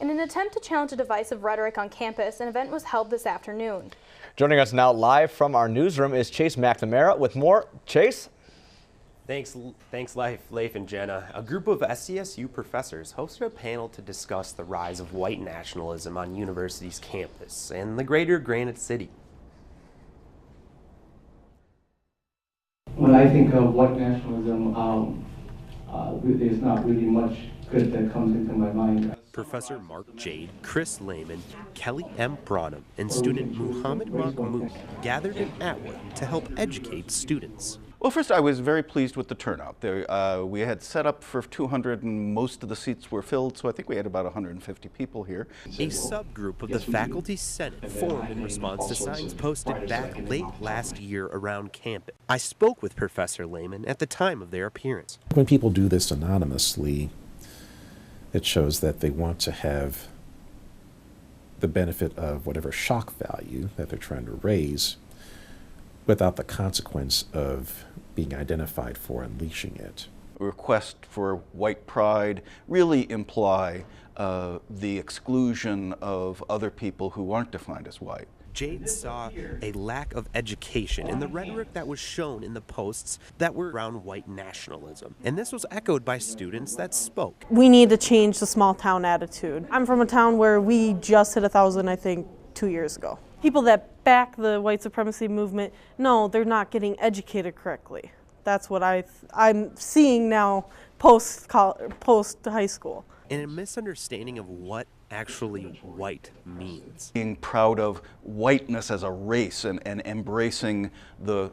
In an attempt to challenge a divisive rhetoric on campus, an event was held this afternoon. Joining us now live from our newsroom is Chase McNamara with more. Chase? Thanks, Leif and Jenna. A group of SCSU professors hosted a panel to discuss the rise of white nationalism on university's campus and the greater Granite City. When I think of white nationalism, there's not really much good that comes into my mind. Professor Mark Jade, Chris Lehman, Kelly M. Branham, and student Muhammad Mahmoud gathered in Atwood to help educate students. Well, first, I was very pleased with the turnout. We had set up for 200 and most of the seats were filled, so I think we had about 150 people here. A subgroup of the Faculty Senate formed in response to signs posted back late last year around campus. I spoke with Professor Lehman at the time of their appearance. When people do this anonymously, it shows that they want to have the benefit of whatever shock value that they're trying to raise without the consequence of being identified for unleashing it. A request for white pride really imply the exclusion of other people who aren't defined as white. Jade saw a lack of education in the rhetoric that was shown in the posts that were around white nationalism. And this was echoed by students that spoke. We need to change the small town attitude. I'm from a town where we just hit 1,000, I think, 2 years ago. People that back the white supremacy movement, no, they're not getting educated correctly. That's what I'm seeing now post high school. And a misunderstanding of what actually white means. Being proud of whiteness as a race and embracing the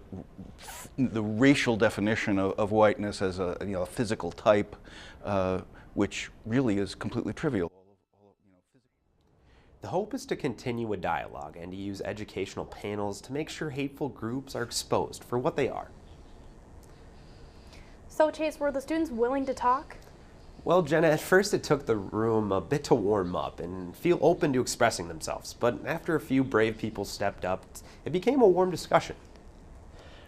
racial definition of whiteness as a physical type, which really is completely trivial. The hope is to continue a dialogue and to use educational panels to make sure hateful groups are exposed for what they are. So, Chase, were the students willing to talk? Well, Jenna, at first it took the room a bit to warm up and feel open to expressing themselves, but after a few brave people stepped up, it became a warm discussion.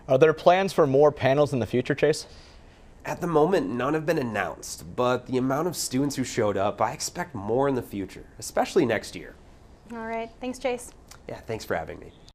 Are there plans for more panels in the future, Chase? At the moment, none have been announced, but the amount of students who showed up, I expect more in the future, especially next year. All right. Thanks, Chase. Yeah, thanks for having me.